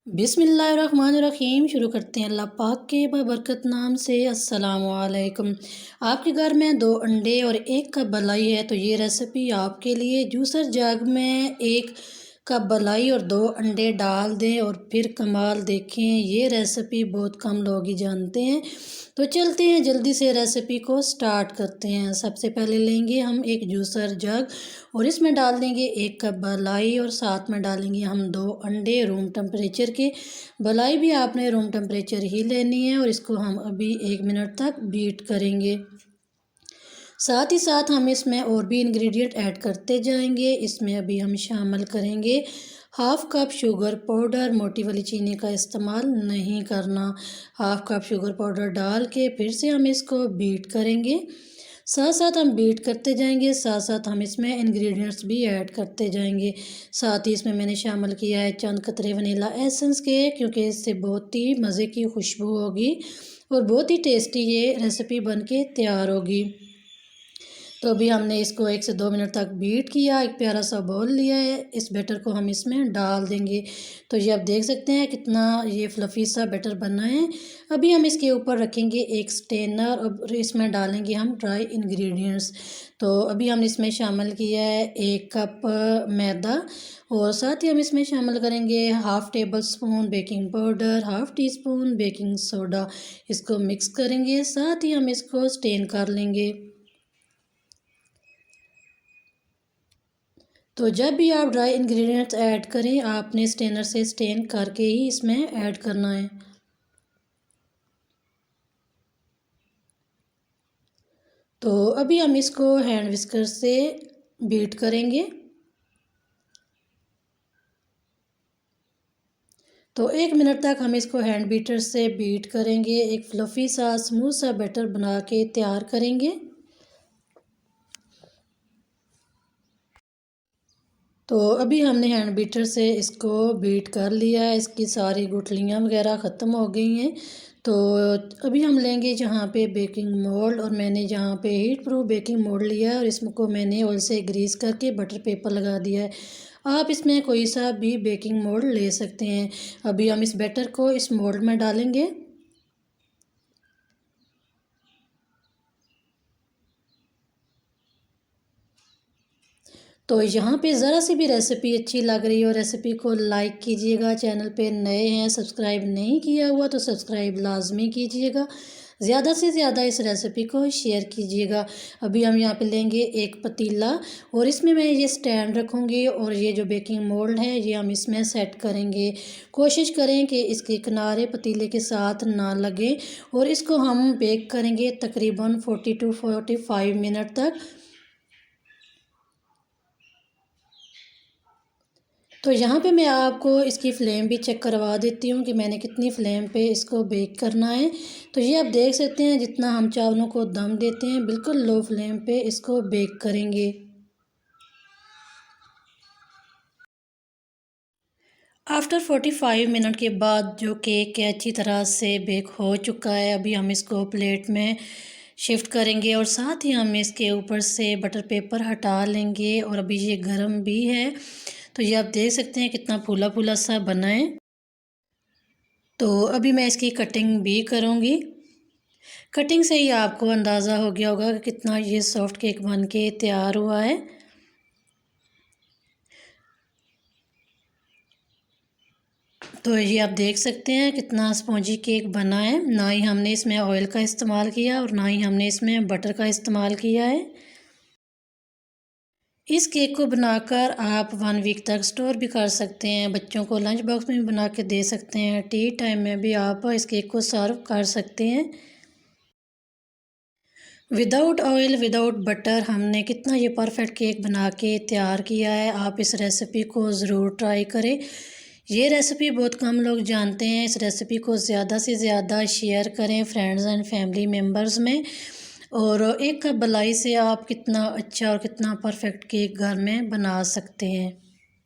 बिस्मिल्लाहिर्रहमानिर्रहीम। शुरू करते हैं अल्लाह पाक के बरकत नाम से। अस्सलामु अलैकुम। आपके घर में 2 अंडे और 1 कप मलाई है तो ये रेसिपी आपके लिए। जूसर जग में 1 कप मलाई और 2 अंडे डाल दें और फिर कमाल देखें। ये रेसिपी बहुत कम लोग ही जानते हैं। तो चलते हैं जल्दी से रेसिपी को स्टार्ट करते हैं। सबसे पहले लेंगे हम एक जूसर जग और इसमें डाल देंगे 1 कप मलाई और साथ में डालेंगे हम 2 अंडे रूम टेम्परेचर के। मलाई भी आपने रूम टेम्परेचर ही लेनी है और इसको हम अभी 1 मिनट तक बीट करेंगे। साथ ही साथ हम इसमें और भी इंग्रेडिएंट ऐड करते जाएंगे। इसमें अभी हम शामिल करेंगे 1/2 कप शुगर पाउडर। मोटी वाली चीनी का इस्तेमाल नहीं करना। 1/2 कप शुगर पाउडर डाल के फिर से हम इसको बीट करेंगे। साथ साथ हम बीट करते जाएंगे, साथ साथ हम इसमें इंग्रेडिएंट्स भी ऐड करते जाएंगे। साथ ही इसमें मैंने शामिल किया है चंद कतरे वनीला एसेंस के, क्योंकि इससे बहुत ही मज़े की खुशबू होगी और बहुत ही टेस्टी ये रेसिपी बन के तैयार होगी। तो अभी हमने इसको 1 से 2 मिनट तक बीट किया। एक प्यारा सा बाउल लिया है, इस बैटर को हम इसमें डाल देंगे। तो ये आप देख सकते हैं कितना ये फ्लफ़ी सा बैटर बना है। अभी हम इसके ऊपर रखेंगे एक स्ट्रेनर और इसमें डालेंगे हम ड्राई इंग्रेडिएंट्स। तो अभी हमने इसमें शामिल किया है 1 कप मैदा और साथ ही हम इसमें शामिल करेंगे 1/2 table spoon baking powder, 1/2 teaspoon baking soda. इसको मिक्स करेंगे, साथ ही हम इसको स्टेन कर लेंगे। तो जब भी आप ड्राई इंग्रेडिएंट्स ऐड करें आपने स्टेनर से स्टेन करके ही इसमें ऐड करना है। तो अभी हम इसको हैंड विस्कर से बीट करेंगे। तो 1 मिनट तक हम इसको हैंड बीटर से बीट करेंगे। एक फ्लफ़ी सा स्मूथ सा बैटर बना के तैयार करेंगे। तो अभी हमने हैंड बीटर से इसको बीट कर लिया है, इसकी सारी गुठलियाँ वगैरह ख़त्म हो गई हैं। तो अभी हम लेंगे जहाँ पे बेकिंग मोल्ड और मैंने जहाँ पे हीट प्रूफ बेकिंग मोल्ड लिया है और इसको मैंने ऑयल से ग्रीस करके बटर पेपर लगा दिया है। आप इसमें कोई सा भी बेकिंग मोल्ड ले सकते हैं। अभी हम इस बैटर को इस मोल्ड में डालेंगे। तो यहाँ पे ज़रा सी भी रेसिपी अच्छी लग रही हो रेसिपी को लाइक कीजिएगा। चैनल पे नए हैं सब्सक्राइब नहीं किया हुआ तो सब्सक्राइब लाजमी कीजिएगा। ज़्यादा से ज़्यादा इस रेसिपी को शेयर कीजिएगा। अभी हम यहाँ पे लेंगे एक पतीला और इसमें मैं ये स्टैंड रखूँगी और ये जो बेकिंग मोल्ड है ये हम इसमें सेट करेंगे। कोशिश करें कि इसके किनारे पतीले के साथ ना लगे और इसको हम बेक करेंगे तकरीबन 40 to 45 मिनट तक। तो यहाँ पे मैं आपको इसकी फ़्लेम भी चेक करवा देती हूँ कि मैंने कितनी फ़्लेम पे इसको बेक करना है। तो ये आप देख सकते हैं जितना हम चावलों को दम देते हैं बिल्कुल लो फ्लेम पे इसको बेक करेंगे। आफ्टर 45 मिनट के बाद जो केक है अच्छी तरह से बेक हो चुका है। अभी हम इसको प्लेट में शिफ्ट करेंगे और साथ ही हम इसके ऊपर से बटर पेपर हटा लेंगे और अभी ये गर्म भी है। तो ये आप देख सकते हैं कितना फूला फूला सा बना है। तो अभी मैं इसकी कटिंग भी करूँगी। कटिंग से ही आपको अंदाज़ा हो गया होगा कि कितना ये सॉफ्ट केक बन के तैयार हुआ है। तो ये आप देख सकते हैं कितना स्पॉन्जी केक बना है। ना ही हमने इसमें ऑयल का इस्तेमाल किया और ना ही हमने इसमें बटर का इस्तेमाल किया है। इस केक को बनाकर आप 1 वीक तक स्टोर भी कर सकते हैं। बच्चों को लंच बॉक्स में भी बना के दे सकते हैं। टी टाइम में भी आप इस केक को सर्व कर सकते हैं। विदाउट ऑयल विदाउट बटर हमने कितना ये परफेक्ट केक बना के तैयार किया है। आप इस रेसिपी को ज़रूर ट्राई करें। ये रेसिपी बहुत कम लोग जानते हैं। इस रेसिपी को ज़्यादा से ज़्यादा शेयर करें फ्रेंड्स एंड फैमिली मेम्बर्स में। और 1 कप मलाई से आप कितना अच्छा और कितना परफेक्ट केक घर में बना सकते हैं।